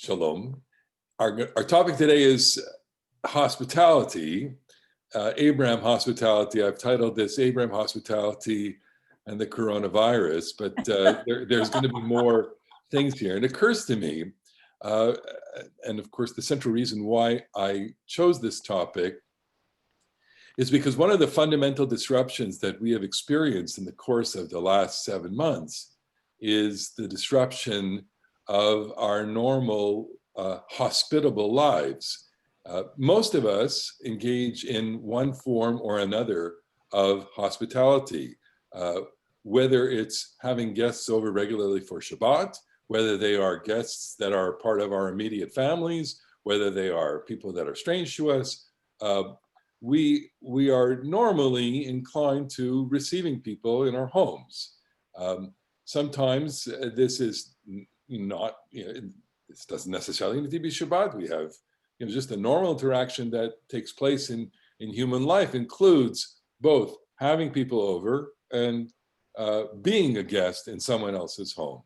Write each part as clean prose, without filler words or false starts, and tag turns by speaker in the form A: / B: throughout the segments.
A: Shalom. Our topic today is hospitality, Abraham hospitality. I've titled this Abraham Hospitality and the Coronavirus, but there's going to be more things here. It occurs to me, and of course, the central reason why I chose this topic is because one of the fundamental disruptions that we have experienced in the course of the last 7 months is the disruption of our normal hospitable lives. Most of us engage in one form or another of hospitality, whether it's having guests over regularly for Shabbat, whether they are guests that are part of our immediate families, whether they are people that are strange to us. We are normally inclined to receiving people in our homes. Sometimes this is not, this doesn't necessarily need to be Shabbat. We have, just a normal interaction that takes place in human life includes both having people over and being a guest in someone else's home.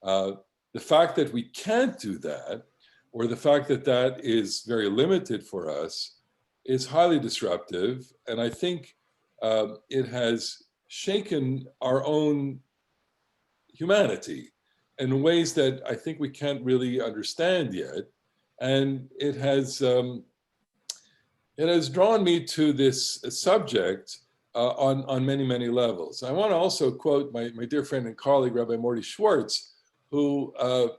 A: The fact that we can't do that, or the fact that that is very limited for us, is highly disruptive. And I think it has shaken our own humanity in ways that I think we can't really understand yet. And it has drawn me to this subject on many, many levels. I want to also quote my dear friend and colleague, Rabbi Morty Schwartz, who,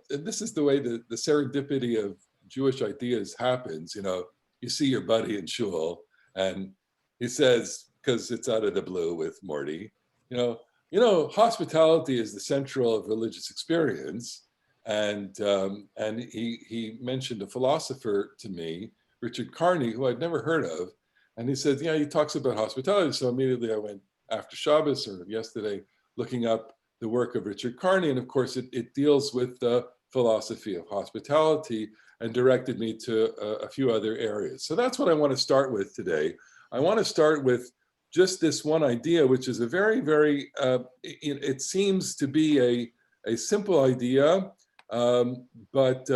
A: and this is the way the serendipity of Jewish ideas happens. You see your buddy in shul, and he says, because it's out of the blue with Morty, hospitality is the central of religious experience. And he mentioned a philosopher to me, Richard Carney, who I'd never heard of. And he said, he talks about hospitality. So immediately I went after Shabbos or yesterday looking up the work of Richard Carney. And of course, it deals with the philosophy of hospitality and directed me to a few other areas. So that's what I want to start with today. I want to start with just this one idea, which is a very, very, it seems to be a simple idea, but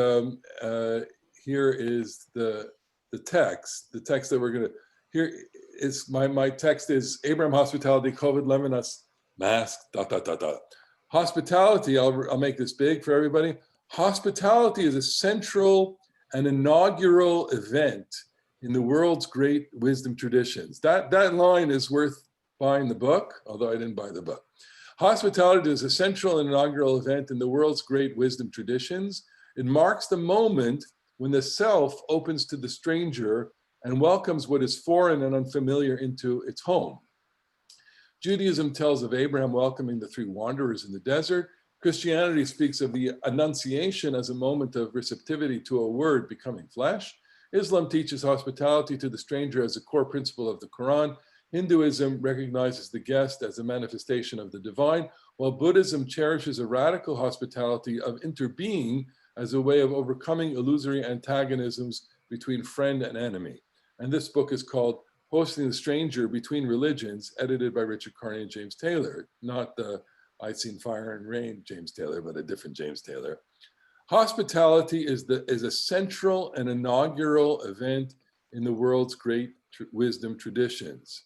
A: here is the text that we're gonna, here is my text is Abraham Hospitality, COVID Levinas, mask, ... Hospitality, I'll make this big for everybody. Hospitality is a central and inaugural event in the world's great wisdom traditions. That line is worth buying the book, although I didn't buy the book. Hospitality is a central and inaugural event in the world's great wisdom traditions. It marks the moment when the self opens to the stranger and welcomes what is foreign and unfamiliar into its home. Judaism tells of Abraham welcoming the 3 wanderers in the desert. Christianity speaks of the Annunciation as a moment of receptivity to a word becoming flesh. Islam teaches hospitality to the stranger as a core principle of the Quran. Hinduism recognizes the guest as a manifestation of the divine, while Buddhism cherishes a radical hospitality of interbeing as a way of overcoming illusory antagonisms between friend and enemy. And this book is called Hosting the Stranger Between Religions, edited by Richard Carney and James Taylor, not the I'd Seen Fire and Rain James Taylor, but a different James Taylor. Hospitality is a central and inaugural event in the world's great wisdom traditions.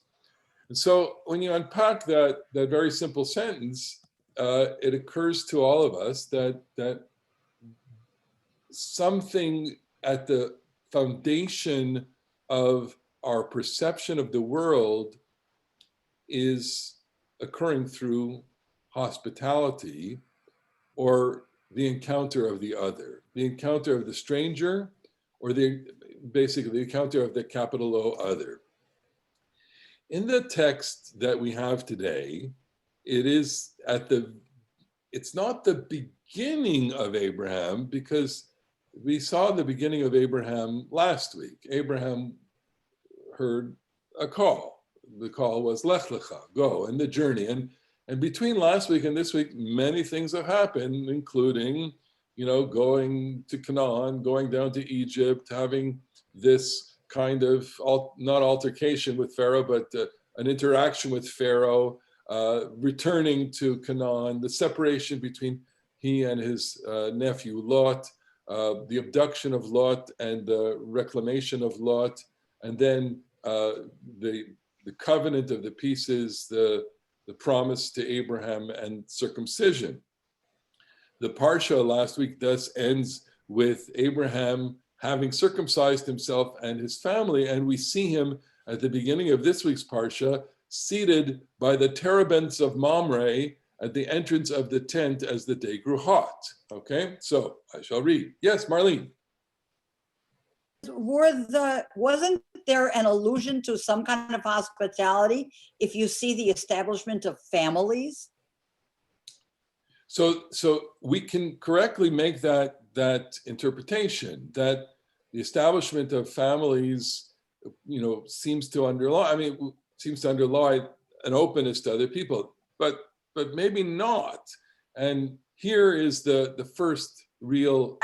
A: And so when you unpack that very simple sentence, it occurs to all of us that something at the foundation of our perception of the world is occurring through hospitality, or the encounter of the other, the encounter of the stranger, or basically the encounter of the capital O other. In the text that we have today, it's not the beginning of Abraham, because we saw the beginning of Abraham last week. Abraham heard a call. The call was Lech Lecha, go, and the journey. And between last week and this week, many things have happened, including, going to Canaan, going down to Egypt, having this kind of, not altercation with Pharaoh, but an interaction with Pharaoh, returning to Canaan, the separation between he and his nephew Lot, the abduction of Lot and the reclamation of Lot, and then the covenant of the pieces, the promise to Abraham and circumcision. The Parsha last week thus ends with Abraham having circumcised himself and his family, and we see him at the beginning of this week's Parsha seated by the terebinths of Mamre at the entrance of the tent as the day grew hot. Okay, so I shall read. Yes, Marlene.
B: Wasn't there an allusion to some kind of hospitality if you see the establishment of families?
A: So we can correctly make that interpretation that the establishment of families, seems to underlie an openness to other people, but maybe not. And here is the first real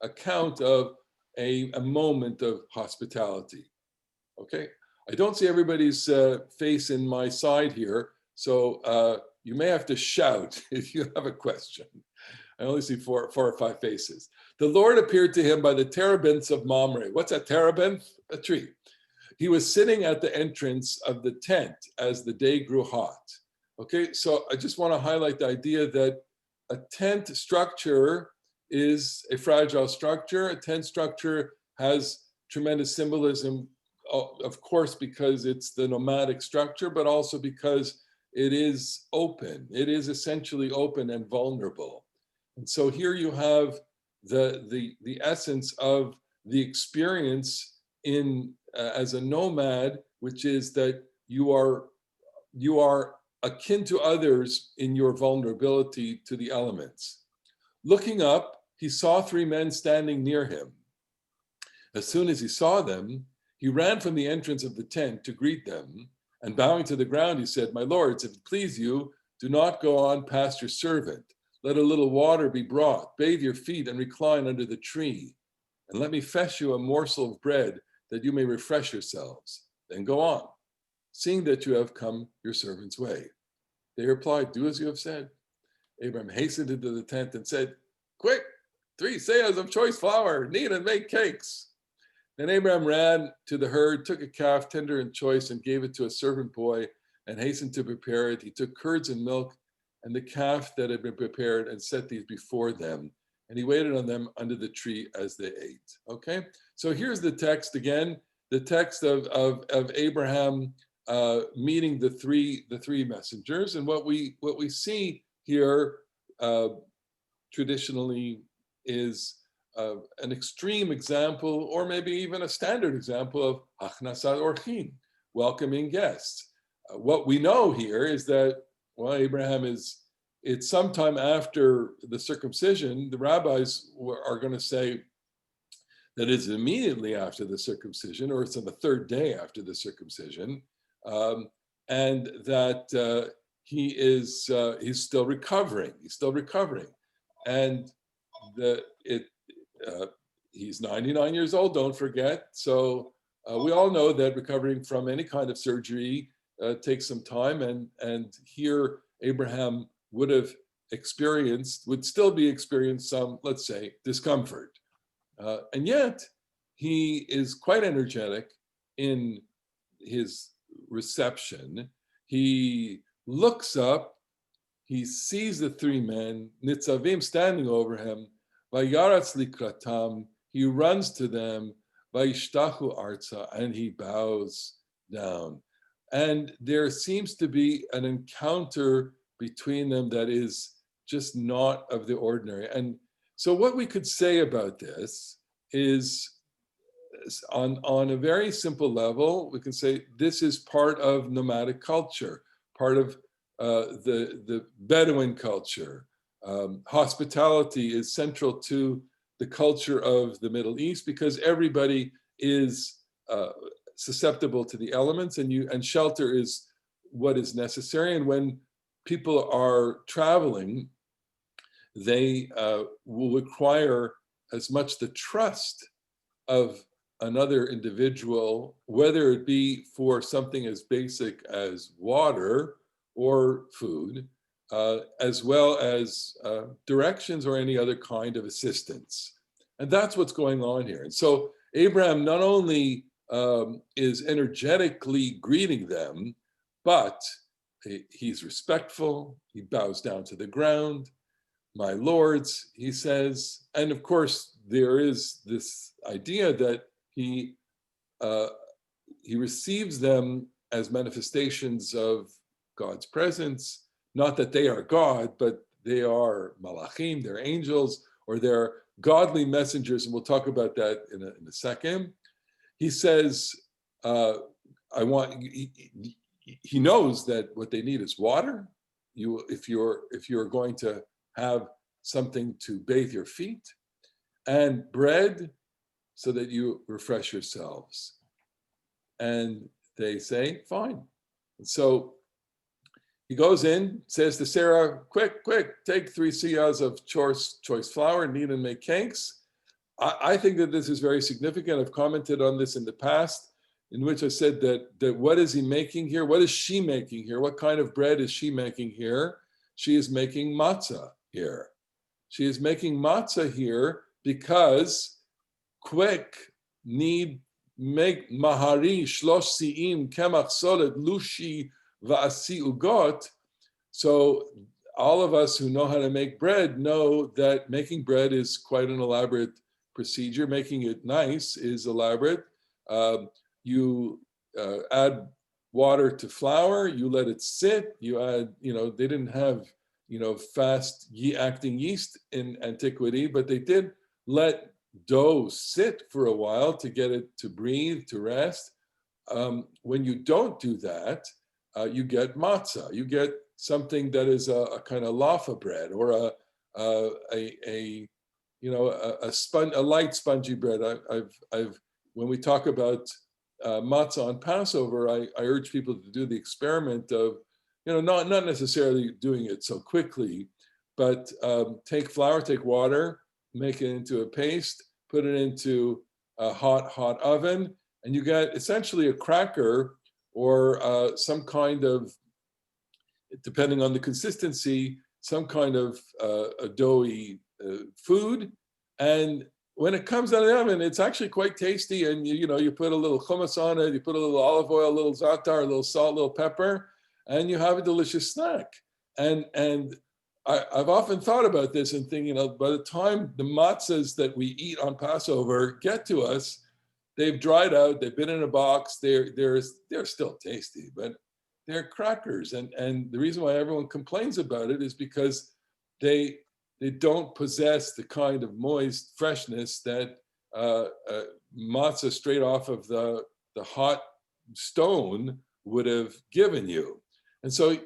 A: account of a moment of hospitality. Okay, I don't see everybody's face in my side here, so you may have to shout if you have a question. I only see four or five faces. The Lord appeared to him by the terebinths of Mamre. What's a terebinth? A tree. He was sitting at the entrance of the tent as the day grew hot. Okay, so I just want to highlight the idea that a tent structure is a fragile structure. A tent structure has tremendous symbolism, of course, because it's the nomadic structure, but also because it is open. It is essentially open and vulnerable. And so here you have the essence of the experience in as a nomad, which is that you are akin to others in your vulnerability to the elements. Looking up, he saw three men standing near him. As soon as he saw them, he ran from the entrance of the tent to greet them, and bowing to the ground, he said, "My lords, if it please you, do not go on past your servant. Let a little water be brought. Bathe your feet and recline under the tree. And let me fetch you a morsel of bread that you may refresh yourselves. Then go on, seeing that you have come your servant's way." They replied, "Do as you have said." Abraham hastened into the tent and said, "Quick, 3 seahs of choice flour, knead and make cakes." Then Abraham ran to the herd, took a calf tender and choice, and gave it to a servant boy, and hastened to prepare it. He took curds and milk and the calf that had been prepared and set these before them. And he waited on them under the tree as they ate. Okay, so here's the text again, the text of Abraham meeting the three messengers. And what we see here traditionally is an extreme example, or maybe even a standard example of Hachnasat Orchim, welcoming guests. What we know here is that, well, it's sometime after the circumcision. The rabbis are going to say that it's immediately after the circumcision, or it's on the third day after the circumcision, and that he's still recovering. And he's 99 years old, don't forget. So we all know that recovering from any kind of surgery takes some time, and here Abraham would still be experienced some, let's say, discomfort. And yet he is quite energetic in his reception. He looks up, he sees the three men, Nitzavim, standing over him. Vayaratz likratam, he runs to them, Vayishtachu arza, and he bows down. And there seems to be an encounter between them that is just not of the ordinary. And so what we could say about this is, on a very simple level, we can say this is part of nomadic culture, part of the Bedouin culture. Hospitality is central to the culture of the Middle East because everybody is susceptible to the elements, and shelter is what is necessary. And when people are traveling, they will require as much the trust of another individual, whether it be for something as basic as water or food, as well as directions or any other kind of assistance. And that's what's going on here. And so Abraham not only is energetically greeting them, but he's respectful. He bows down to the ground. My lords, he says. And of course, there is this idea that he receives them as manifestations of God's presence. Not that they are God, but they are malachim, they're angels, or they're godly messengers. And we'll talk about that in a second. He says, he knows that what they need is water. If you're going to have something to bathe your feet, and bread so that you refresh yourselves. And they say, fine. And so he goes in, says to Sarah, quick, take 3 seahs of choice flour, knead and make cakes. I think that this is very significant. I've commented on this in the past, in which I said that what is he making here? What is she making here? What kind of bread is she making here? She is making matzah here. She is making matzah here because quick, make mahari, shlosh si'im, kemach solid, lushi, va'asi ugot. So all of us who know how to make bread know that making bread is quite an elaborate procedure. Making it nice is elaborate. You add water to flour, you let it sit, you add, they didn't have, fast acting yeast in antiquity, but they did let dough sit for a while to get it to breathe, to rest. When you don't do that, you get matzah. You get something that is a kind of laffa bread, or a light spongy bread. When we talk about matzah on Passover, I urge people to do the experiment of, not necessarily doing it so quickly, but take flour, take water, make it into a paste, put it into a hot oven, and you get essentially a cracker or some kind of, depending on the consistency, some kind of a doughy food. And when it comes out of the oven, it's actually quite tasty. And you put a little hummus on it, you put a little olive oil, a little za'atar, a little salt, a little pepper, and you have a delicious snack. And I've often thought about this and thinking, by the time the matzahs that we eat on Passover get to us, they've dried out, they've been in a box, they're still tasty, but they're crackers. And the reason why everyone complains about it is because they don't possess the kind of moist freshness that matzah straight off of the hot stone would have given you. And so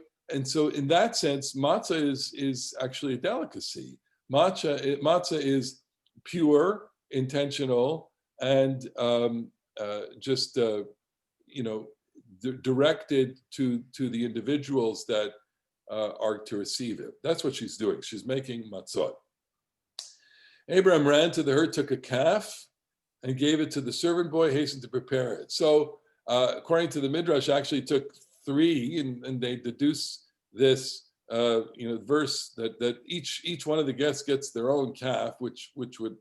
A: in that sense, matzah is actually a delicacy. Matzah is pure, intentional, and directed to the individuals that are to receive it. That's what she's doing. She's making matzot. Abraham ran to the herd, took a calf, and gave it to the servant boy, hastened to prepare it. So according to the Midrash, actually took 3, and they deduce this verse that each one of the guests gets their own calf, which would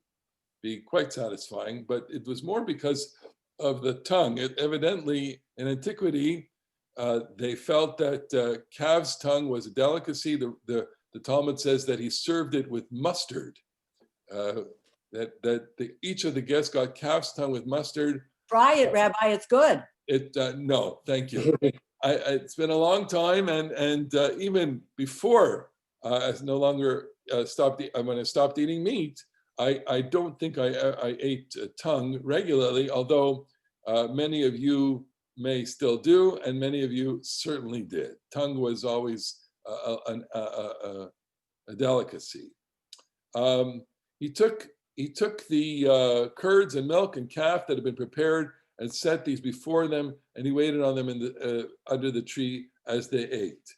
A: be quite satisfying. But it was more because of the tongue. Evidently, in antiquity, they felt that calf's tongue was a delicacy. The Talmud says that he served it with mustard. Each of the guests got calf's tongue with mustard.
B: Try it, Rabbi. It's good.
A: No, thank you. It's been a long time, and even before I no longer stopped. When I stopped eating meat, I don't think I ate tongue regularly. Although many of you may still do, and many of you certainly did. Tongue was always a delicacy. He took the curds and milk and calf that had been prepared and set these before them, and he waited on them under the tree as they ate.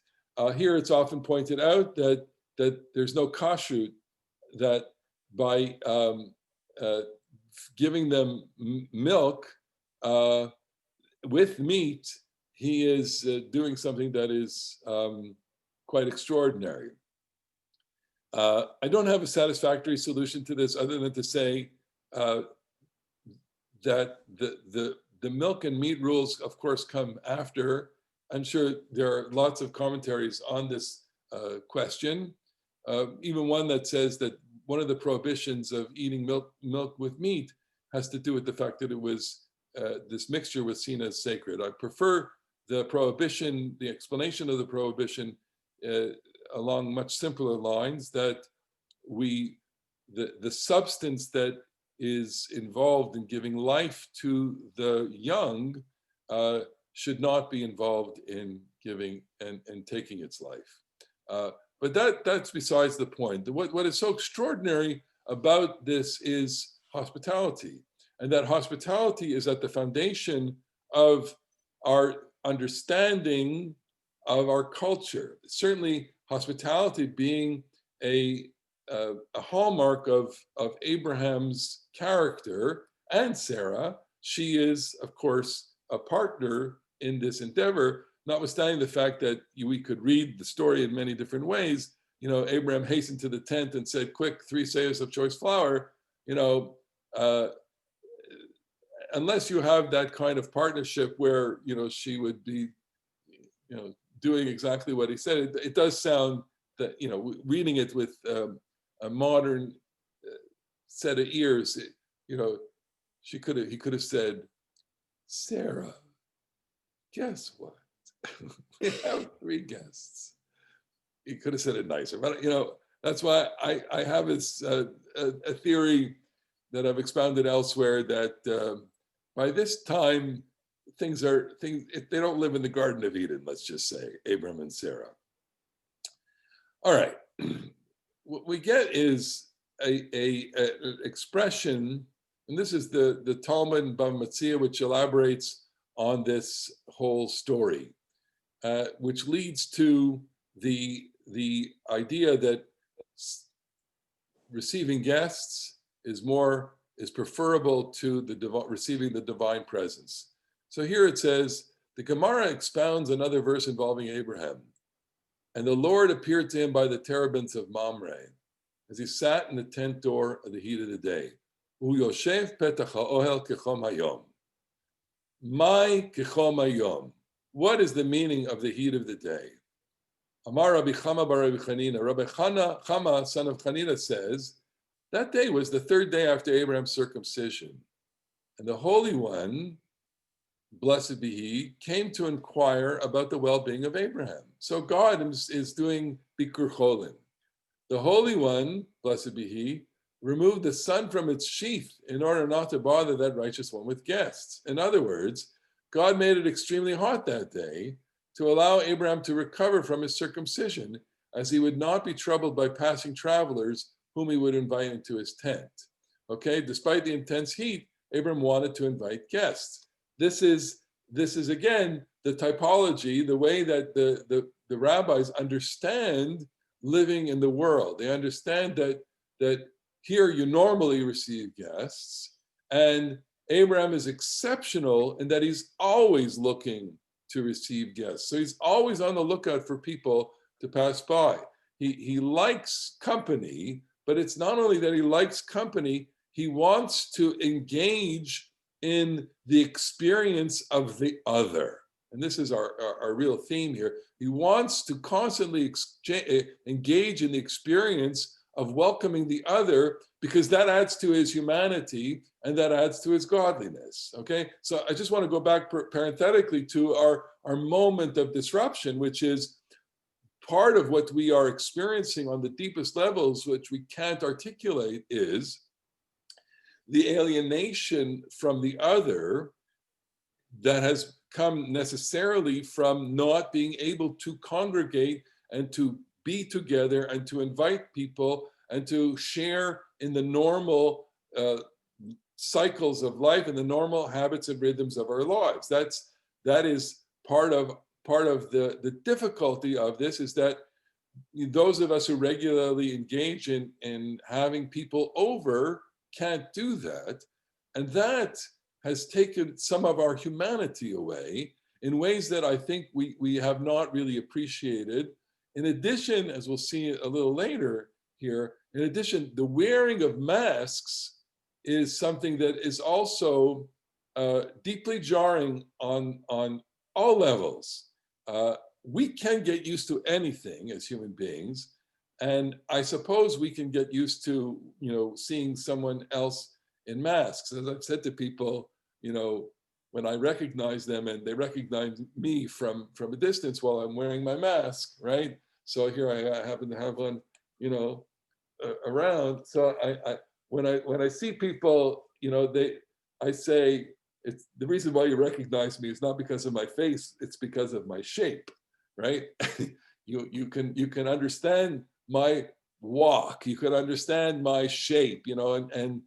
A: Here it's often pointed out that there's no kashrut, that by giving them milk with meat, he is doing something that is quite extraordinary. I don't have a satisfactory solution to this other than to say that the milk and meat rules, of course, come after. I'm sure there are lots of commentaries on this question, even one that says that one of the prohibitions of eating milk with meat has to do with the fact that it was this mixture was seen as sacred. I prefer the prohibition, the explanation of the prohibition along much simpler lines, that the substance that is involved in giving life to the young should not be involved in giving and taking its life. But that's besides the point. What is so extraordinary about this is hospitality, and that hospitality is at the foundation of our understanding of our culture. Certainly, hospitality being a hallmark of Abraham's character, and Sarah, she is, of course, a partner in this endeavor, notwithstanding the fact that we could read the story in many different ways. You know, Abraham hastened to the tent and said, quick, 3 seahs of choice flour. You know, unless you have that kind of partnership where, you know, she would be, you know, doing exactly what he said, it does sound that, you know, reading it with a modern set of ears, you know, he could have said, Sarah, guess what? We have 3 guests. He could have said it nicer, but, you know, that's why I have this a theory that I've expounded elsewhere, that by this time, things they don't live in the Garden of Eden, let's just say, Abram and Sarah. All right, what we get is a expression, and this is the Talmud Bava Metzia, which elaborates on this whole story, which leads to the idea that receiving guests is preferable to receiving the divine presence. So here it says, the Gemara expounds another verse involving Abraham. And the Lord appeared to him by the terebinths of Mamre, as he sat in the tent door of the heat of the day. Uyoshev petach ha'ohel kechom hayom. My kechom hayom. What is the meaning of the heat of the day? Amar Rabbi Chama bar Rabbi Chanina. Rabbi Chama, son of Chanina, says, that day was the 3rd day after Abraham's circumcision. And the Holy One, blessed be he, came to inquire about the well-being of Abraham. So God is doing Bikur Cholim. The Holy One, blessed be he, removed the sun from its sheath in order not to bother that righteous one with guests. In other words, God made it extremely hot that day to allow Abraham to recover from his circumcision, as he would not be troubled by passing travelers whom he would invite into his tent. Okay, despite the intense heat, Abraham wanted to invite guests. This is again the typology, the way that the rabbis understand living in the world. They understand that here you normally receive guests, and Abraham is exceptional in that he's always looking to receive guests. So he's always on the lookout for people to pass by. He likes company, but it's not only that he likes company, he wants to engage in the experience of the other. And this is our real theme here. He wants to constantly engage in the experience of welcoming the other, because that adds to his humanity and that adds to his godliness. Okay, so I just want to go back parenthetically to our moment of disruption, which is part of what we are experiencing on the deepest levels, which we can't articulate, is the alienation from the other that has come necessarily from not being able to congregate and to be together and to invite people and to share in the normal cycles of life and the normal habits and rhythms of our lives. That is part of the difficulty of this, is that those of us who regularly engage in having people over can't do that. And that has taken some of our humanity away in ways that I think we have not really appreciated. In addition, as we'll see a little later here, in addition, the wearing of masks is something that is also deeply jarring on all levels. We can get used to anything as human beings, and I suppose we can get used to, seeing someone else in masks. As I've said to people, when I recognize them and they recognize me from a distance while I'm wearing my mask, right? So here I happen to have one, around. So when I see people, I say, it's the reason why you recognize me is not because of my face, it's because of my shape, right? you can understand my walk, you can understand my shape, and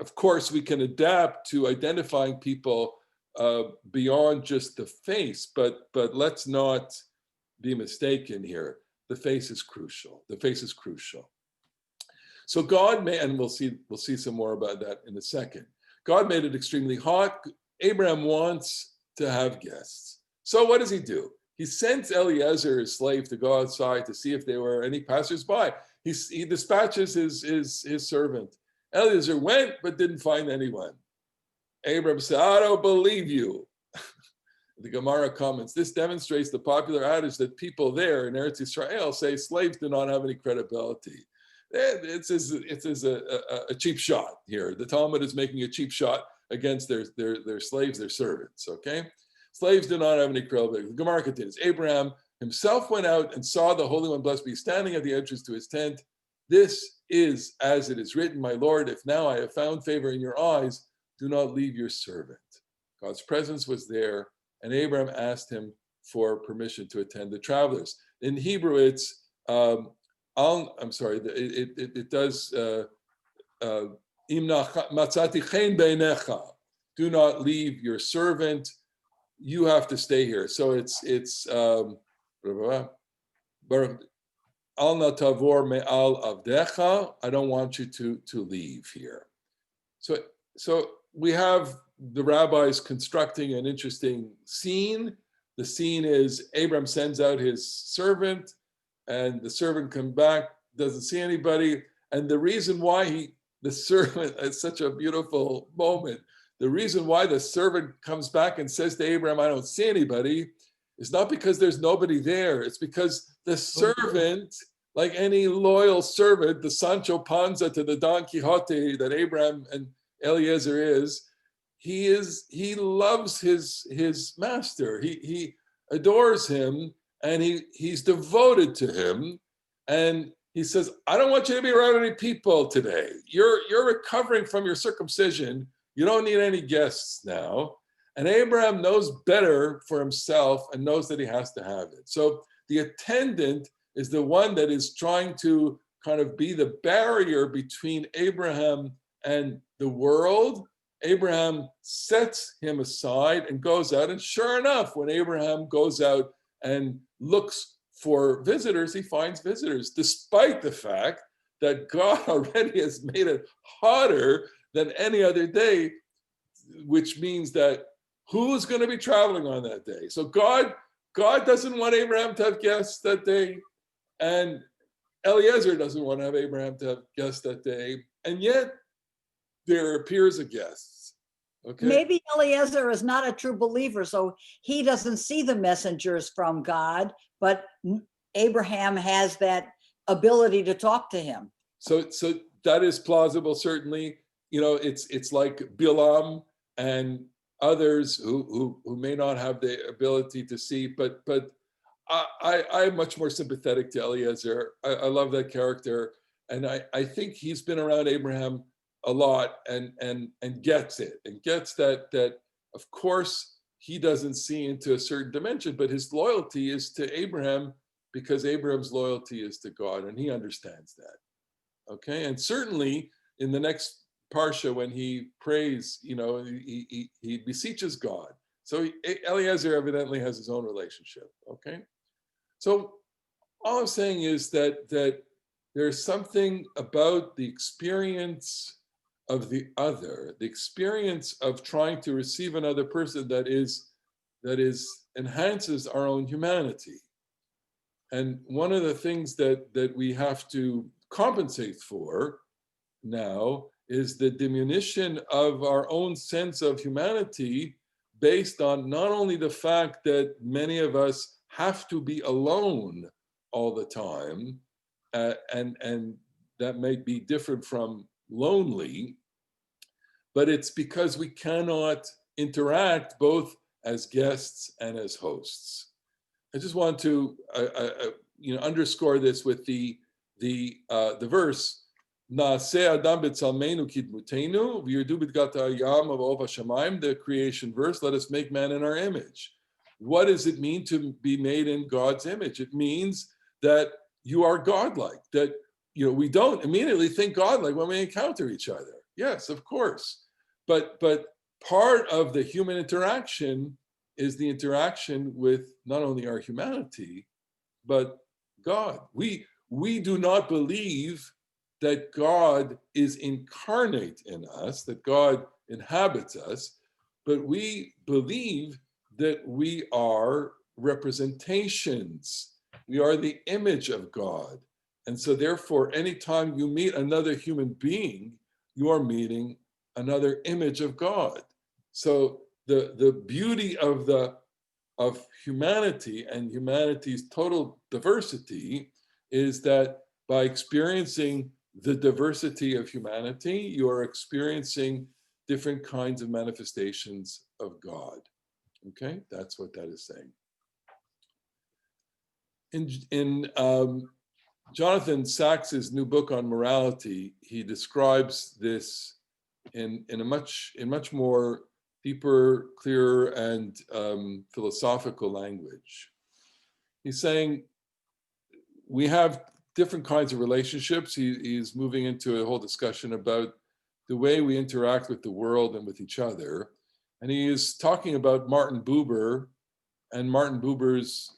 A: of course we can adapt to identifying people beyond just the face, but let's not be mistaken here. The face is crucial. The face is crucial. So God made, and we'll see some more about that in a second. God made it extremely hot. Abraham wants to have guests. So what does he do? He sends Eliezer, his slave, to go outside to see if there were any passersby. He dispatches his servant. Eliezer went, but didn't find anyone. Abraham said, I don't believe you. The Gemara comments, this demonstrates the popular adage that people there in Eretz Yisrael say slaves do not have any credibility. It's a cheap shot here. The Talmud is making a cheap shot against their slaves, their servants, okay? Slaves do not have any credibility. The Gemara continues, Abraham himself went out and saw the Holy One, blessed be, standing at the entrance to his tent. This is as it is written, my Lord, if now I have found favor in your eyes, do not leave your servant. God's presence was there, and Abraham asked him for permission to attend the travelers. In Hebrew, it's, I'm sorry, it does, matzati chen beinecha, do not leave your servant, you have to stay here. So it's al na tavor me'al avdecha, I don't want you to leave here. So we have the rabbis constructing an interesting scene. The scene is Abraham sends out his servant, and the servant comes back, doesn't see anybody. And the reason why the servant, it's such a beautiful moment. The reason why the servant comes back and says to Abraham, I don't see anybody, is not because there's nobody there. It's because the servant, like any loyal servant, the Sancho Panza to the Don Quixote that Abraham and Eliezer is, he loves his master. He adores him, and he's devoted to him. And he says, I don't want you to be around any people today. You're recovering from your circumcision. You don't need any guests now. And Abraham knows better for himself and knows that he has to have it. So the attendant is the one that is trying to kind of be the barrier between Abraham and the world. Abraham sets him aside and goes out. And sure enough, when Abraham goes out and looks for visitors, he finds visitors, despite the fact that God already has made it hotter than any other day, which means that who's going to be traveling on that day? So God doesn't want Abraham to have guests that day, and Eliezer doesn't want to have Abraham to have guests that day, and yet there appears a guest. Okay.
B: Maybe Eliezer is not a true believer, so he doesn't see the messengers from God, but Abraham has that ability to talk to him.
A: So that is plausible, certainly. It's like Bilam and others who may not have the ability to see, but I'm much more sympathetic to Eliezer. I love that character, and I think he's been around Abraham a lot and gets it, and gets that of course he doesn't see into a certain dimension, but his loyalty is to Abraham because Abraham's loyalty is to God, and he understands that. Okay, and certainly in the next parsha when he prays, he beseeches God. So Eliezer evidently has his own relationship. Okay, so all I'm saying is that there's something about the experience of the other, the experience of trying to receive another person that is enhances our own humanity. And one of the things that we have to compensate for now is the diminution of our own sense of humanity based on not only the fact that many of us have to be alone all the time, and that may be different from lonely, but it's because we cannot interact both as guests and as hosts. I just want to underscore this with the verse, "Na'aseh Adam b'tzalmeinu kidmutenu v'yirdu b'dgat hayam v'ov hashamayim," the creation verse. Let us make man in our image. What does it mean to be made in God's image? It means that you are godlike. That we don't immediately think godlike when we encounter each other. Yes, of course, but part of the human interaction is the interaction with not only our humanity, but God. We do not believe that God is incarnate in us, that God inhabits us, but we believe that we are representations. We are the image of God. And so therefore, anytime you meet another human being, you are meeting another image of God. So the beauty of humanity and humanity's total diversity is that by experiencing the diversity of humanity, you are experiencing different kinds of manifestations of God. Okay, that's what that is saying. In Jonathan Sacks's new book on morality, he describes this in much more deeper, clearer, and philosophical language. He's saying we have different kinds of relationships. He's moving into a whole discussion about the way we interact with the world and with each other. And he is talking about Martin Buber and Martin Buber's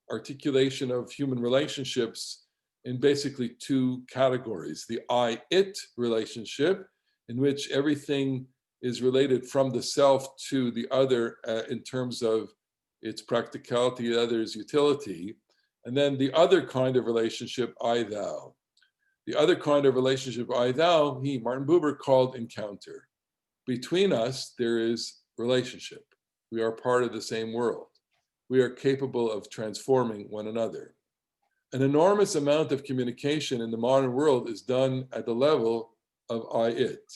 A: articulation of human relationships in basically two categories: the I-it relationship, in which everything is related from the self to the other in terms of its practicality, the other's utility, and then the other kind of relationship, I-thou. The other kind of relationship, I-thou, Martin Buber, called encounter. Between us, there is relationship. We are part of the same world. We are capable of transforming one another. An enormous amount of communication in the modern world is done at the level of I-it.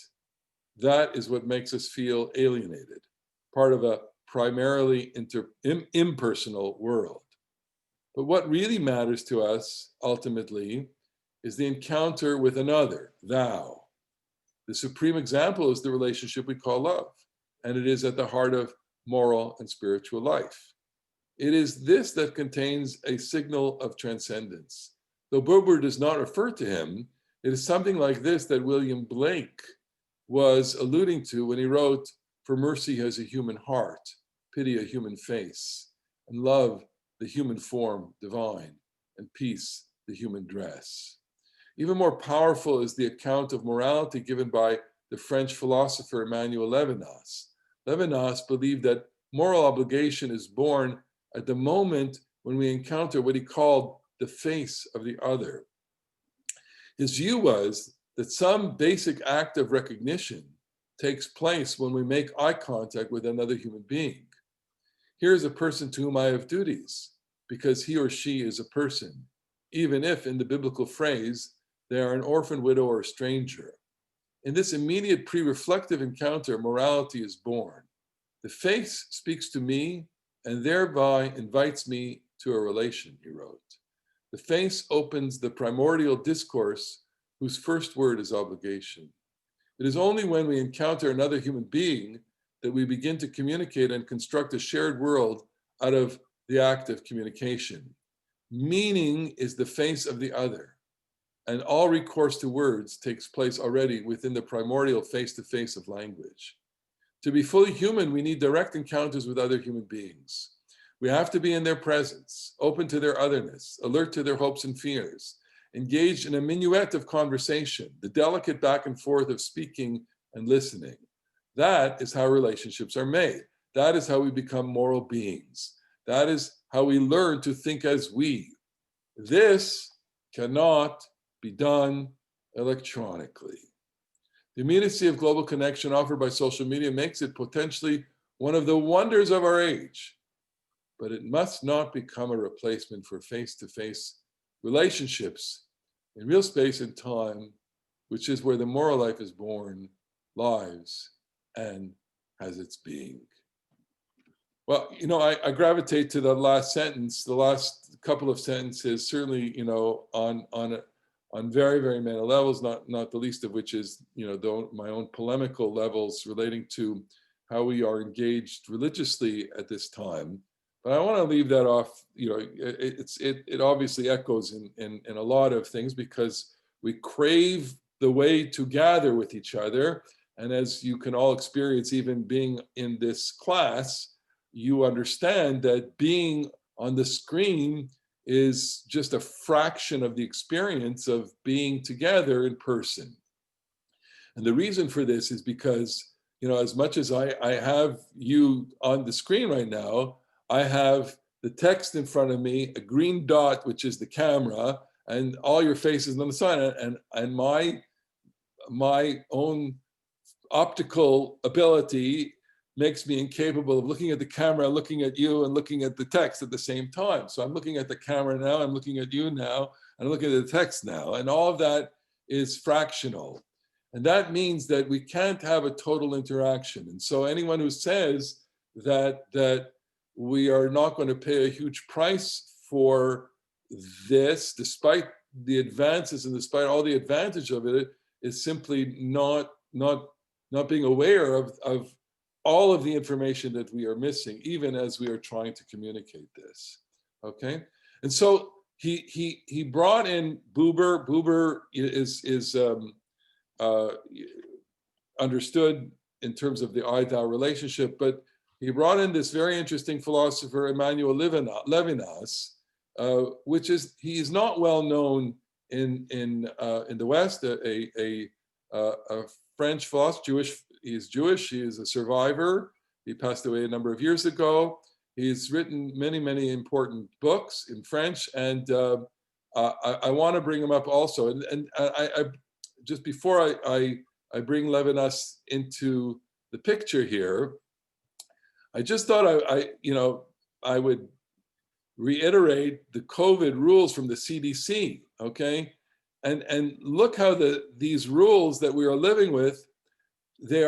A: That is what makes us feel alienated, part of a primarily impersonal world. But what really matters to us, ultimately, is the encounter with another, thou. The supreme example is the relationship we call love, and it is at the heart of moral and spiritual life. It is this that contains a signal of transcendence. Though Buber does not refer to him, it is something like this that William Blake was alluding to when he wrote, "For mercy has a human heart, pity a human face, and love the human form divine, and peace the human dress." Even more powerful is the account of morality given by the French philosopher Emmanuel Levinas. Levinas believed that moral obligation is born at the moment when we encounter what he called the face of the other. His view was that some basic act of recognition takes place when we make eye contact with another human being. Here is a person to whom I have duties, because he or she is a person, even if, in the biblical phrase, they are an orphan, widow, or stranger. In this immediate pre-reflective encounter, morality is born. The face speaks to me and thereby invites me to a relation, he wrote. The face opens the primordial discourse whose first word is obligation. It is only when we encounter another human being that we begin to communicate and construct a shared world out of the act of communication. Meaning is the face of the other, and all recourse to words takes place already within the primordial face-to-face of language. To be fully human, we need direct encounters with other human beings. We have to be in their presence, open to their otherness, alert to their hopes and fears, engaged in a minuet of conversation, the delicate back and forth of speaking and listening. That is how relationships are made. That is how we become moral beings. That is how we learn to think as we. This cannot be done electronically. The immediacy of global connection offered by social media makes it potentially one of the wonders of our age, but it must not become a replacement for face-to-face relationships in real space and time, which is where the moral life is born, lives, and has its being. Well, you know, I gravitate to the last sentence, the last couple of sentences, certainly, you know, on very, very many levels, not the least of which is, you know, my own polemical levels relating to how we are engaged religiously at this time. But I want to leave that off. You know, it obviously echoes in a lot of things, because we crave the way to gather with each other. And as you can all experience, even being in this class, you understand that being on the screen is just a fraction of the experience of being together in person. And the reason for this is because, you know, as much as I have you on the screen right now, I have the text in front of me, a green dot, which is the camera, and all your faces on the side. And my own optical ability makes me incapable of looking at the camera, looking at you, and looking at the text at the same time. So I'm looking at the camera now, I'm looking at you now, and I'm looking at the text now, and all of that is fractional. And that means that we can't have a total interaction. And so anyone who says that we are not going to pay a huge price for this, despite the advances and despite all the advantage of it, is simply not being aware of all of the information that we are missing, even as we are trying to communicate this. Okay, and so he brought in Buber. Buber is understood in terms of the I-thou relationship, but he brought in this very interesting philosopher, Emmanuel Levinas, which is, he is not well known in the West, a French philosopher, he's Jewish, he is a survivor. He passed away a number of years ago. He's written many, many important books in French, and I want to bring him up also. And I just before I bring Levinas into the picture here, I just thought I would reiterate the COVID rules from the CDC, okay? And look how these rules that we are living with, they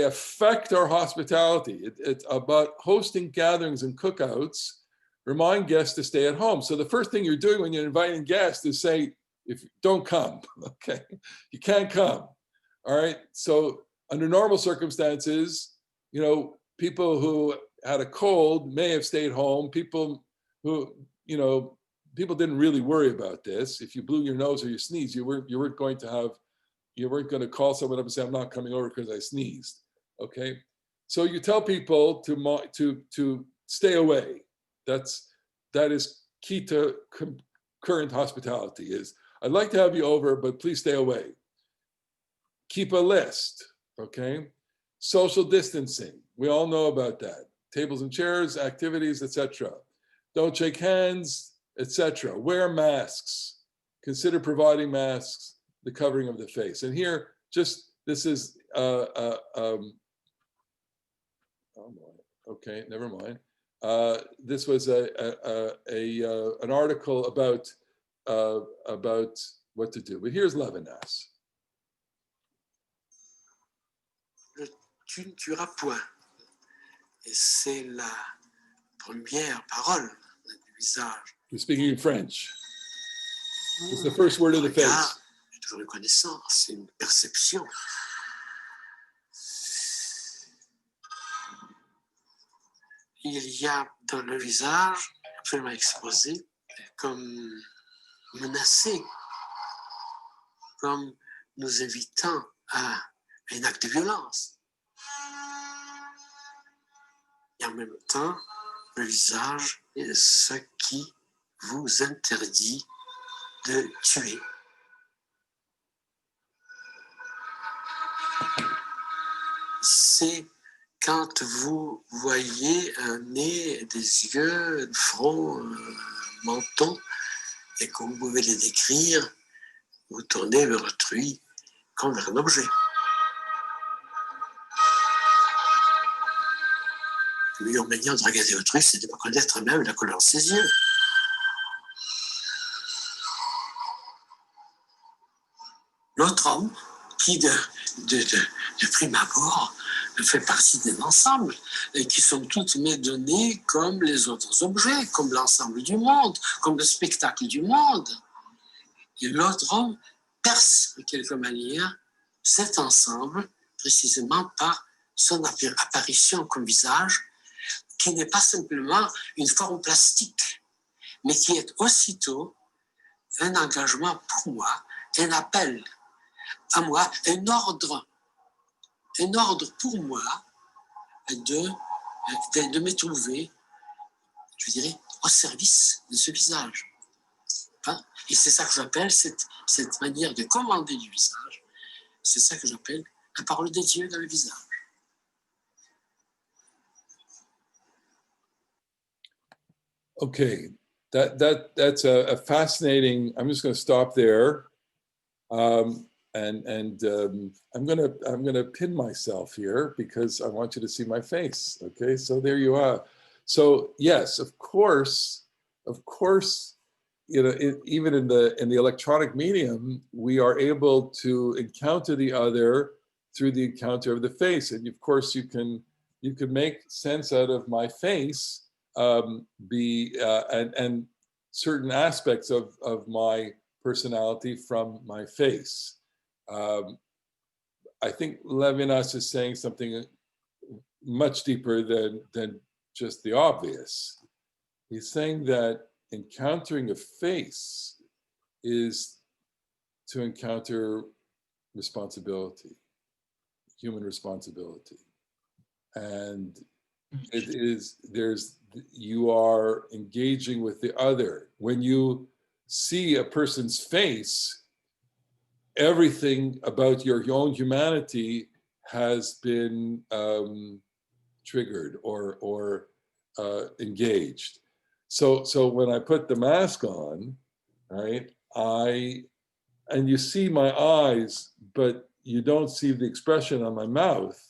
A: affect our hospitality. It's about hosting gatherings and cookouts. Remind guests to stay at home. So the first thing you're doing when you're inviting guests is say, if don't come, okay? You can't come, all right? So under normal circumstances, you know, people who had a cold may have stayed home. People who, you know, people didn't really worry about this. If you blew your nose or you sneezed, you weren't going to call someone up and say, I'm not coming over because I sneezed, okay? So you tell people to stay away. That is key to current hospitality, is I'd like to have you over, but please stay away. Keep a list, okay? Social distancing, we all know about that. Tables and chairs, activities, etc. Don't shake hands, etc. Wear masks. Consider providing masks, the covering of the face. And here, this is, oh boy, okay, never mind. This was an article about what to do. But here's Levinas.
C: Tu ne tueras point. Et c'est la première parole du visage.
A: He's speaking in French. It's the first word of the face.
C: C'est toujours une connaissance, c'est une perception. Il y a dans le visage, absolument exposé, comme menacé, comme nous invitant à un acte de violence. Et en même temps, le visage est ce qui vous interdit de tuer. C'est quand vous voyez un nez, des yeux, un front, un menton, et que vous pouvez les décrire, vous tournez vers autrui comme vers un objet. La meilleure manière de regarder autrui, c'est de ne pas connaître même la couleur de ses yeux. L'autre homme, qui de prime abord fait partie d'un ensemble, et qui sont toutes mes données comme les autres objets, comme l'ensemble du monde, comme le spectacle du monde. Et l'autre homme perce de quelque manière cet ensemble précisément par son apparition comme visage, qui n'est pas simplement une forme plastique, mais qui est aussitôt un engagement pour moi, un appel à moi, un ordre pour moi de me trouver, je dirais, au service de ce visage. Hein? Et c'est ça que j'appelle cette manière de commander du visage, c'est ça que j'appelle la parole de Dieu dans le visage.
A: Okay, that's a fascinating. I'm just going to stop there, and I'm gonna pin myself here because I want you to see my face. Okay, so there you are. So yes, of course, you know, even in the electronic medium, we are able to encounter the other through the encounter of the face, and of course you can make sense out of my face. And certain aspects of my personality from my face. I think Levinas is saying something much deeper than just the obvious. He's saying that encountering a face is to encounter responsibility, human responsibility. And it is, you are engaging with the other. When you see a person's face, everything about your own humanity has been triggered or engaged. So when I put the mask on, right, and you see my eyes, but you don't see the expression on my mouth.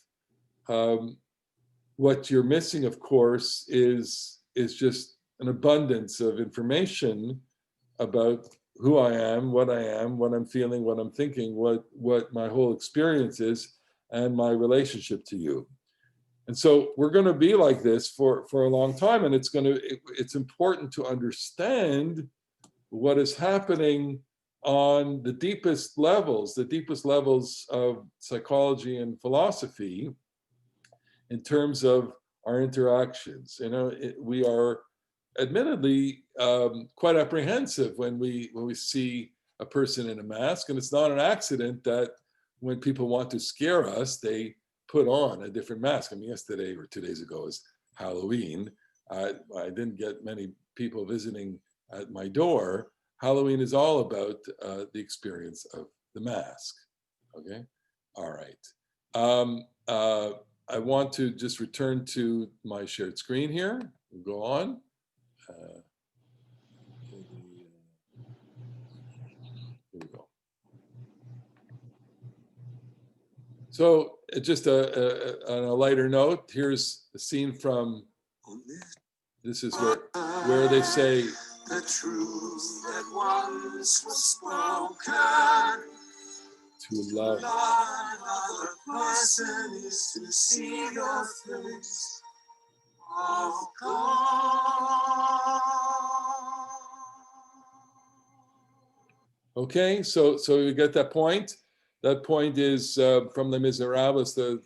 A: What you're missing, of course, is just an abundance of information about who I am, what I'm feeling, what I'm thinking, what my whole experience is, and my relationship to you. And so we're going to be like this for a long time, and it's important to understand what is happening on the deepest levels of psychology and philosophy, in terms of our interactions. You know, we are admittedly quite apprehensive when we see a person in a mask, and it's not an accident that when people want to scare us, they put on a different mask. I mean, yesterday or 2 days ago was Halloween. I didn't get many people visiting at my door. Halloween is all about the experience of the mask. Okay, all right. I want to just return to my shared screen here. We'll go on. Here we go. So just on a lighter note, here's a scene from, this is where they say,
C: the truth that once was spoken.
A: To love
C: another person is to see your face. Oh God.
A: Okay, so you get that point. That point is from Les Miserables, the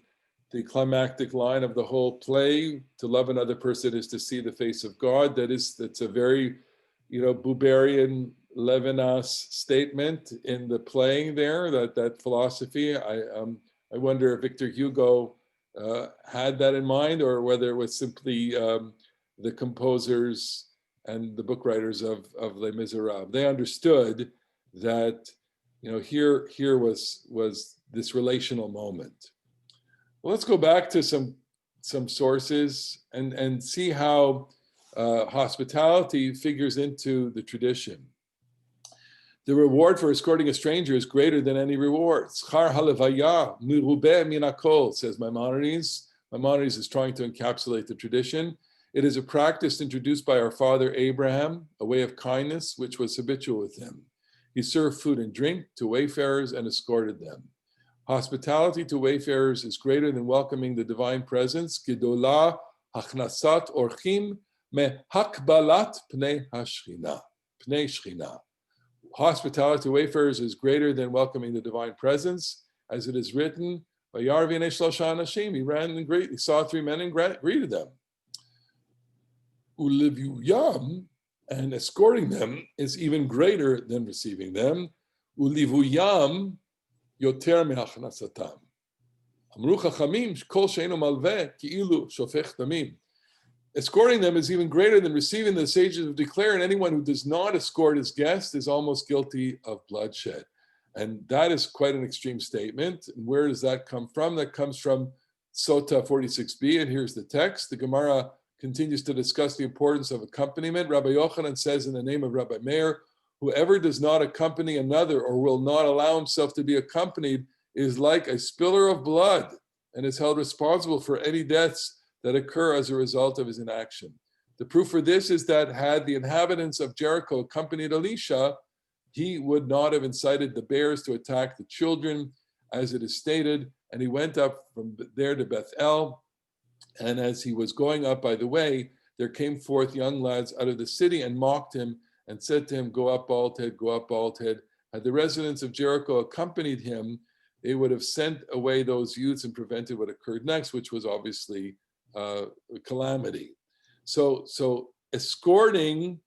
A: climactic line of the whole play. To love another person is to see the face of God. That's a very, you know, Buberian Levinas statement in the playing there. That philosophy. I wonder if Victor Hugo had that in mind, or whether it was simply the composers and the book writers of Les Miserables. They understood that, you know, here was this relational moment. Well, let's go back to some some sources and see how hospitality figures into the tradition. The reward for escorting a stranger is greater than any reward. Schar halevaya mirubeh min hakol, says Maimonides. Maimonides is trying to encapsulate the tradition. It is a practice introduced by our father Abraham, a way of kindness which was habitual with him. He served food and drink to wayfarers and escorted them. Hospitality to wayfarers is greater than welcoming the divine presence. Gidola hachnasat orchim me hakbalat pnei hashchina, pnei shchina. Hospitality to wayfarers is greater than welcoming the divine presence, as it is written, he ran and he saw 3 men and greeted them. Ulivuyam, and escorting them is even greater than receiving them. Ulivuyam yoter me'achnasatam. Amru chachamim kol she'eino malveh ki'ilu shofech damim. Escorting them is even greater than receiving. The sages have declared, and anyone who does not escort his guest is almost guilty of bloodshed. And that is quite an extreme statement. And where does that come from? That comes from Sota 46b, and here's the text. The Gemara continues to discuss the importance of accompaniment. Rabbi Yochanan says in the name of Rabbi Meir, whoever does not accompany another or will not allow himself to be accompanied is like a spiller of blood and is held responsible for any deaths that occur as a result of his inaction. The proof for this is that had the inhabitants of Jericho accompanied Elisha, he would not have incited the bears to attack the children, as it is stated, and he went up from there to Bethel, and as he was going up by the way, there came forth young lads out of the city and mocked him and said to him, go up, bald head, go up, bald head. Had the residents of Jericho accompanied him, they would have sent away those youths and prevented what occurred next, which was obviously a calamity. So escorting,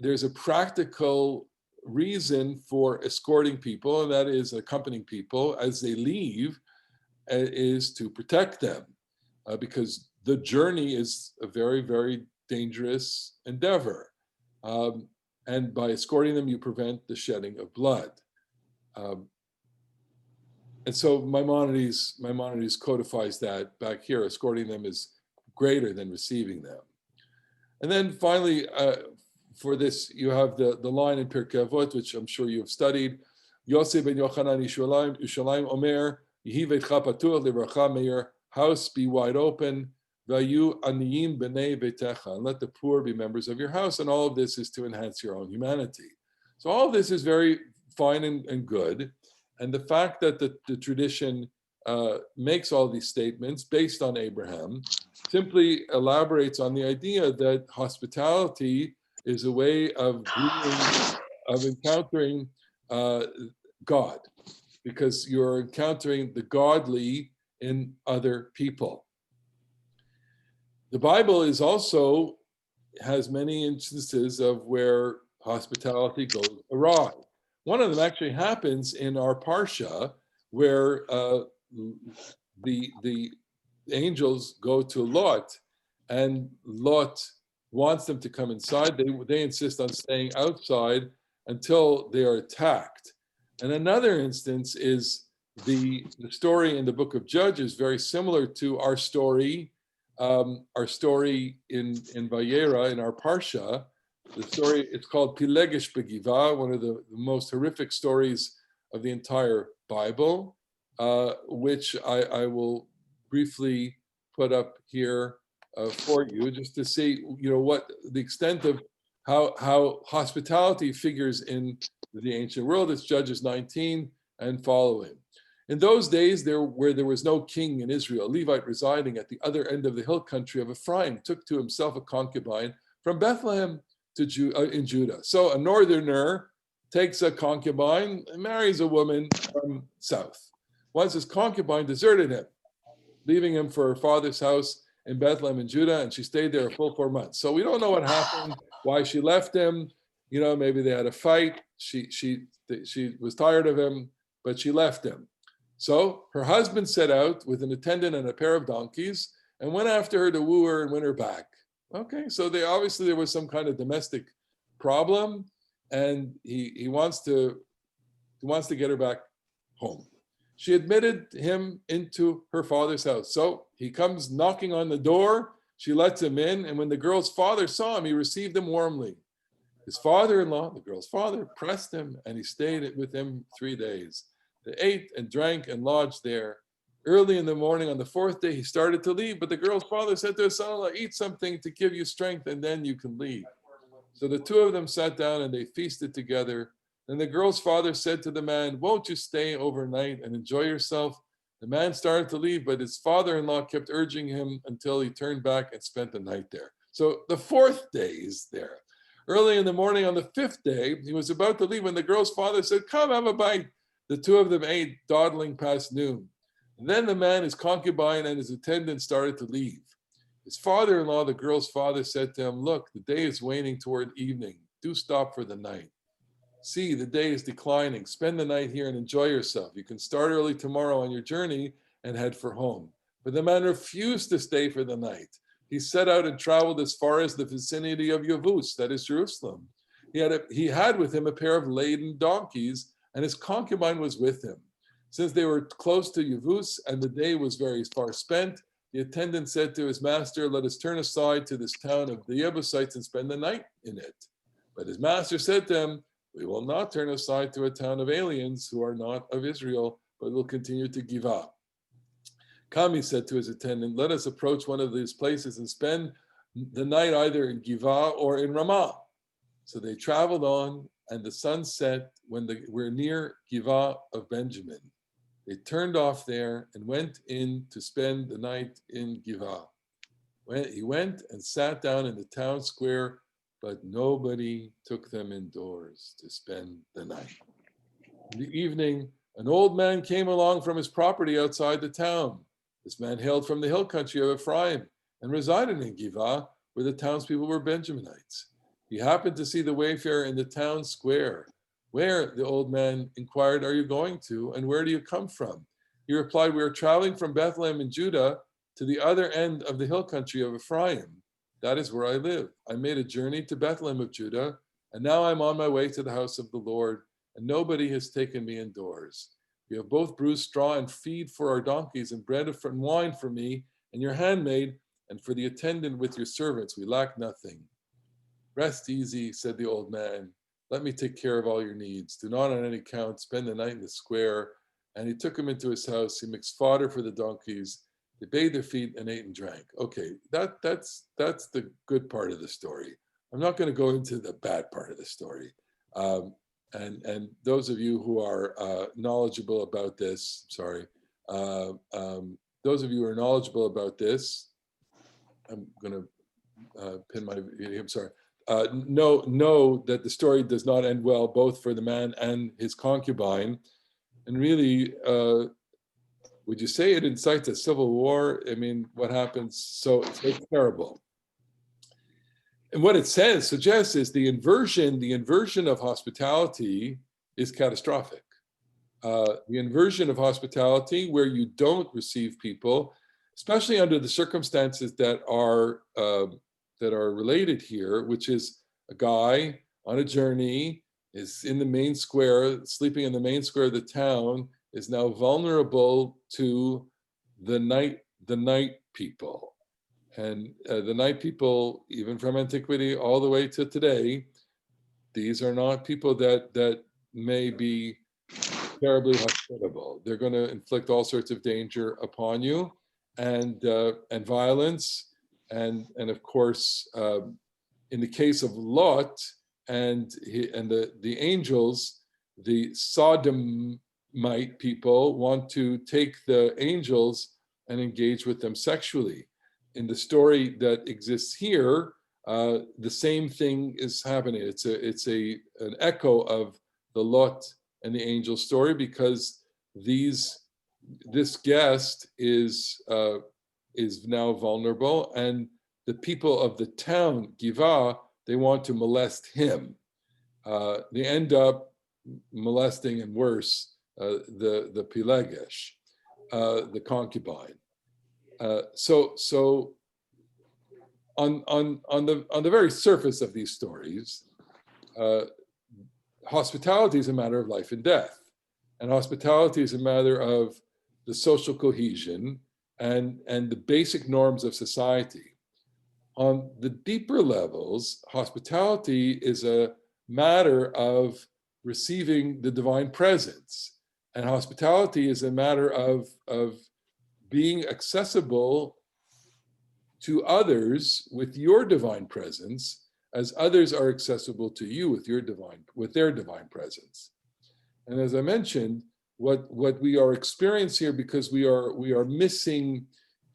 A: there's a practical reason for escorting people, and that is accompanying people as they leave, is to protect them, because the journey is a very, very dangerous endeavor. And by escorting them, you prevent the shedding of blood. And so Maimonides codifies that back here. Escorting them is greater than receiving them. And then finally, for this, you have the line in Pirkei Avot, which I'm sure you have studied. Yosef ben Yochanan Yushalayim Omer, Yehi veitcha patuach livracha, may your house be wide open. Vayu aniyim b'nei beitecha, and let the poor be members of your house. And all of this is to enhance your own humanity. So all of this is very fine and good. And the fact that the tradition makes all these statements based on Abraham simply elaborates on the idea that hospitality is a way of encountering God, because you're encountering the godly in other people. The Bible has many instances of where hospitality goes awry. One of them actually happens in our Parsha, where the angels go to Lot, and Lot wants them to come inside. They insist on staying outside until they are attacked. And another instance is the story in the book of Judges, very similar to our story in Vayera, in our Parsha. The story, it's called Pilegesh Begiva, one of the most horrific stories of the entire Bible, which I will briefly put up here for you, just to see, what the extent of how hospitality figures in the ancient world. It's Judges 19 and following. In those days, where there was no king in Israel, a Levite residing at the other end of the hill country of Ephraim took to himself a concubine from Bethlehem in Judah. So a northerner takes a concubine and marries a woman from south. Once his concubine deserted him, leaving him for her father's house in Bethlehem in Judah, and she stayed there a full 4 months. So we don't know what happened, why she left him. Maybe they had a fight. She was tired of him, but she left him. So her husband set out with an attendant and a pair of donkeys and went after her to woo her and win her back. Okay, so there was some kind of domestic problem, and he wants to get her back home. She admitted him into her father's house. So he comes knocking on the door. She lets him in. And when the girl's father saw him, he received him warmly. His father-in-law, the girl's father, pressed him, and he stayed with him 3 days. They ate and drank and lodged there. Early in the morning on the 4th day, he started to leave, but the girl's father said to his son-in-law, eat something to give you strength, and then you can leave. So the two of them sat down and they feasted together. Then the girl's father said to the man, won't you stay overnight and enjoy yourself? The man started to leave, but his father-in-law kept urging him until he turned back and spent the night there. So the 4th day is there. Early in the morning on the 5th day, he was about to leave when the girl's father said, come have a bite. The two of them ate, dawdling past noon. And then the man, his concubine, and his attendant started to leave. His father-in-law, the girl's father, said to him, look, the day is waning toward evening. Do stop for the night. See, the day is declining. Spend the night here and enjoy yourself. You can start early tomorrow on your journey and head for home. But the man refused to stay for the night. He set out and traveled as far as the vicinity of Yavuz, that is Jerusalem. He had with him a pair of laden donkeys, and his concubine was with him. Since they were close to Yavuz and the day was very far spent, the attendant said to his master, let us turn aside to this town of the Jebusites and spend the night in it. But his master said to him, we will not turn aside to a town of aliens who are not of Israel, but will continue to Giv'ah. Come, he said to his attendant, let us approach one of these places and spend the night either in Giv'ah or in Ramah. So they traveled on, and the sun set when they were near Giv'ah of Benjamin. They turned off there and went in to spend the night in Giv'ah. He went and sat down in the town square, but nobody took them indoors to spend the night. In the evening, an old man came along from his property outside the town. This man hailed from the hill country of Ephraim and resided in Giv'ah, where the townspeople were Benjaminites. He happened to see the wayfarer in the town square. Where, the old man inquired, are you going to, and where do you come from? He replied, we are traveling from Bethlehem in Judah to the other end of the hill country of Ephraim. That is where I live. I made a journey to Bethlehem of Judah, and now I'm on my way to the house of the Lord, and nobody has taken me indoors. We have both bruised straw and feed for our donkeys, and bread and wine for me and your handmaid, and for the attendant with your servants. We lack nothing. Rest easy, said the old man. Let me take care of all your needs. Do not on any account spend the night in the square. And he took him into his house. He mixed fodder for the donkeys. They bathed their feet and ate and drank. Okay, that's the good part of the story. I'm not going to go into the bad part of the story. And those of you who are knowledgeable about this, those of you who are knowledgeable about this, I'm going to pin my, I'm sorry. Know that the story does not end well, both for the man and his concubine. And really, would you say it incites a civil war? I mean, what happens? So it's terrible. And what it suggests is the inversion of hospitality is catastrophic. The inversion of hospitality, where you don't receive people, especially under the circumstances that are related here, which is a guy on a journey, is in the main square, sleeping in the main square of the town, is now vulnerable to the night people. And the night people, even from antiquity all the way to today, these are not people that may be terribly hospitable. They're going to inflict all sorts of danger upon you, and violence. And of course, in the case of Lot and the angels, the Sodomite people want to take the angels and engage with them sexually. In the story that exists here, the same thing is happening. It's an echo of the Lot and the angel story, because this guest is now vulnerable, and the people of the town, Giv'ah, they want to molest him. They end up molesting, and worse, the Pilegesh, the concubine. So on the very surface of these stories, hospitality is a matter of life and death. And hospitality is a matter of the social cohesion and the basic norms of society. On the deeper levels, hospitality is a matter of receiving the divine presence. And hospitality is a matter of being accessible to others with your divine presence, as others are accessible to you with their divine presence. And as I mentioned, what we are experiencing here, because we are missing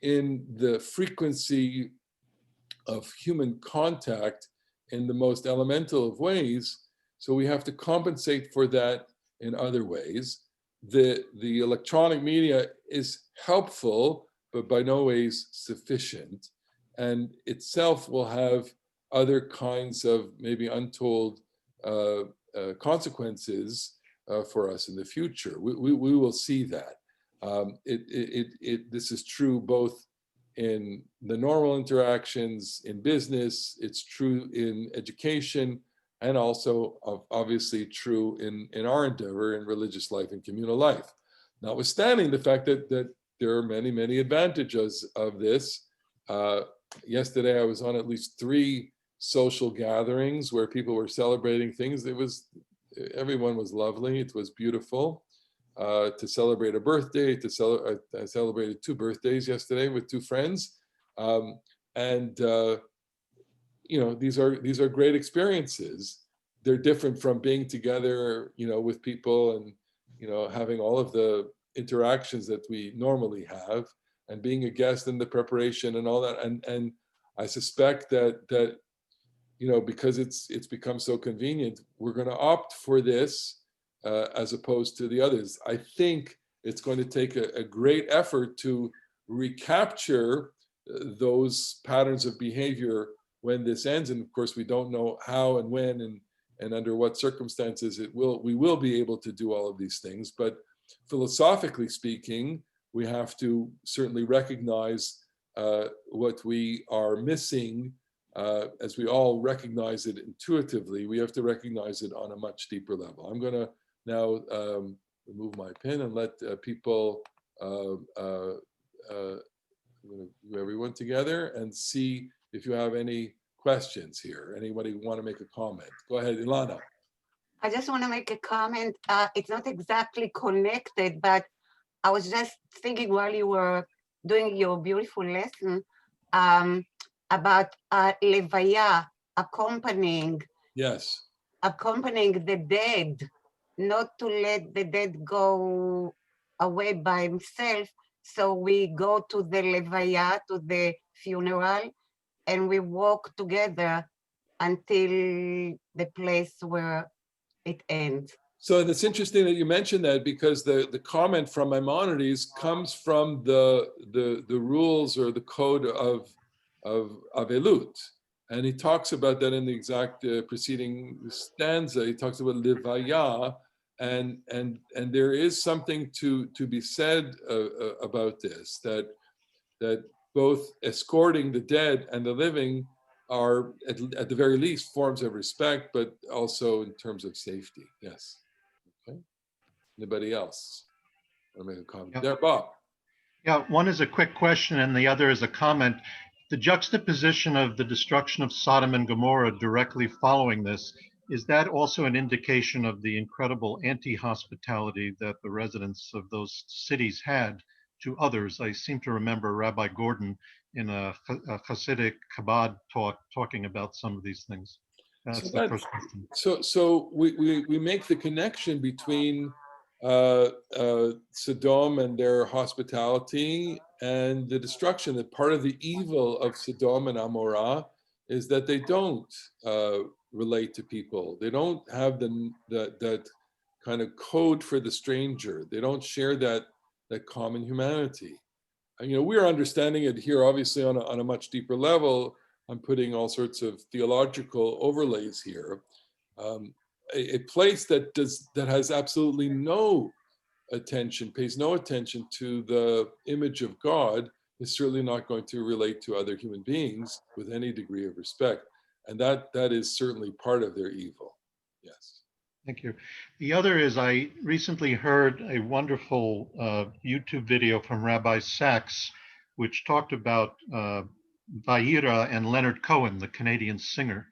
A: in the frequency of human contact in the most elemental of ways, so we have to compensate for that in other ways. The electronic media is helpful, but by no ways sufficient, and itself will have other kinds of maybe untold consequences for us in the future. We will see that. This is true both in the normal interactions in business, it's true in education, and also obviously true in our endeavor in religious life and communal life. Notwithstanding the fact that there are many, many advantages of this. Yesterday I was on at least 3 social gatherings where people were celebrating things. Everyone was lovely, it was beautiful. To celebrate a birthday, I celebrated 2 birthdays yesterday with 2 friends. These are great experiences. They're different from being together, with people and, having all of the interactions that we normally have, and being a guest in the preparation and all that. And I suspect that because it's become so convenient, we're going to opt for this as opposed to the others. I think it's going to take a great effort to recapture those patterns of behavior when this ends. And of course, we don't know how and when and under what circumstances we will be able to do all of these things. But philosophically speaking, we have to certainly recognize what we are missing. As we all recognize it intuitively, we have to recognize it on a much deeper level. I'm going to now remove my pen and let people, everyone together, and see if you have any questions here. Anybody want to make a comment? Go ahead, Ilana.
D: I just want to make a comment. It's not exactly connected, but I was just thinking while you were doing your beautiful lesson about levaya, accompanying the dead, not to let the dead go away by himself. So we go to the levaya, to the funeral, and we walk together until the place where it ends.
A: So it's interesting that you mentioned that, because the comment from Maimonides comes from the rules or the code of Avelut. And he talks about that in the exact preceding stanza. He talks about Levaya, and there is something to be said about this, that both escorting the dead and the living are at the very least forms of respect, but also in terms of safety. Yes. Okay. Anybody else want to make a comment?
E: Yeah.
A: There, Bob.
E: Yeah, one is a quick question and the other is a comment. The juxtaposition of the destruction of Sodom and Gomorrah directly following this, is that also an indication of the incredible anti-hospitality that the residents of those cities had to others? I seem to remember Rabbi Gordon in a Hasidic Chabad talk talking about some of these things. That's the first question.
A: So we make the connection between Sodom and their hospitality and the destruction. That part of the evil of Sodom and Amorah is that they don't relate to people. They don't have that kind of code for the stranger. They don't share that common humanity. And, we're understanding it here, obviously, on a much deeper level. I'm putting all sorts of theological overlays here. A place that has absolutely no attention, pays no attention to the image of God, is certainly not going to relate to other human beings with any degree of respect. And that is certainly part of their evil. Yes.
E: Thank you. The other is I recently heard a wonderful YouTube video from Rabbi Sachs, which talked about Vaira and Leonard Cohen, the Canadian singer,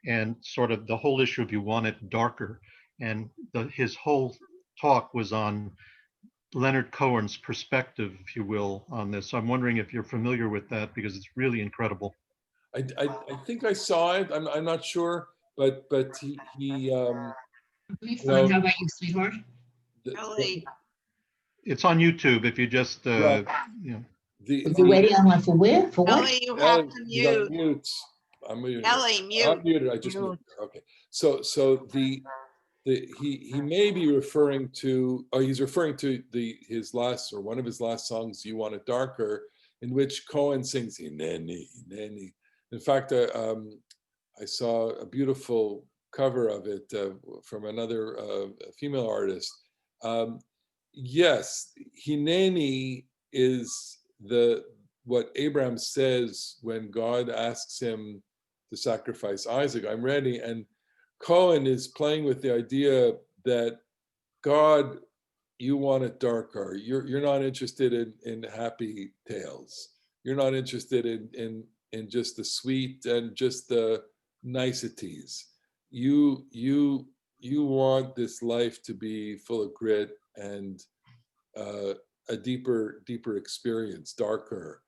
E: and sort of the whole issue of you want it darker. And his whole talk was on Leonard Cohen's perspective, if you will, on this. So I'm wondering if you're familiar with that because it's really incredible.
A: I think I saw it. I'm not sure, but he
F: Really
A: you know,
F: fine. How about you, sweetheart?
C: Ellie,
E: It's on YouTube if you just,
A: Right.
E: you know.
F: If you're waiting, I'm like, for where? For what?
C: Ellie, you have to
A: He's on
C: mute.
A: mute. I'm muted.
C: Ellie,
A: I'm
C: mute.
A: muted. I just muted her. Okay. So he may be referring to, or he's referring to his last, or one of his last songs, "You Want It Darker," in which Cohen sings "Hineni, Hineni." In fact, I saw a beautiful cover of it from another female artist. Yes, Hineni is what Abraham says when God asks him to sacrifice Isaac. I'm ready. And Cohen is playing with the idea that God, you want it darker. You're not interested in happy tales. You're not interested in just the sweet and just the niceties. You want this life to be full of grit and a deeper experience, darker.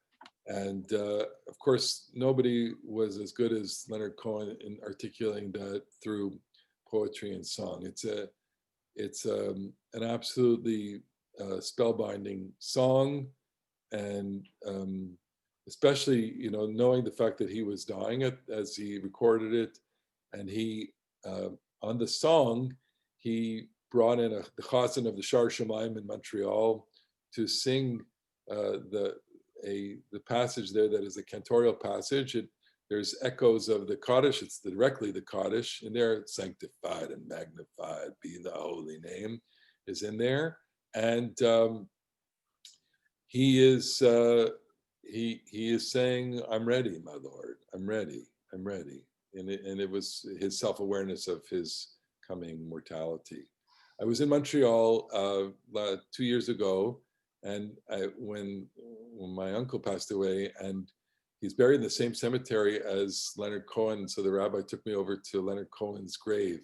A: And of course, nobody was as good as Leonard Cohen in articulating that through poetry and song. It's an absolutely spellbinding song, and especially knowing the fact that he was dying as he recorded it, and he on the song he brought in the chazan of the Shar Shamayim in Montreal to sing the passage there that is a cantorial passage. There's echoes of the Kaddish. It's directly the Kaddish in there. Sanctified and magnified be the holy name is in there, and he is saying, "I'm ready, my Lord. I'm ready. I'm ready." And it was his self-awareness of his coming mortality. I was in Montreal 2 years ago, and when my uncle passed away, and he's buried in the same cemetery as Leonard Cohen. So the rabbi took me over to Leonard Cohen's grave.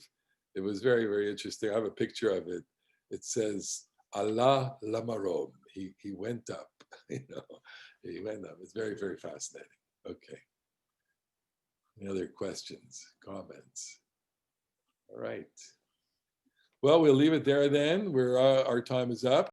A: It was very, very interesting. I have a picture of it. It says, "Allah lamarom." He went up, he went up. It's very, very fascinating. Okay. Any other questions, comments? All right. Well, we'll leave it there then. Our time is up.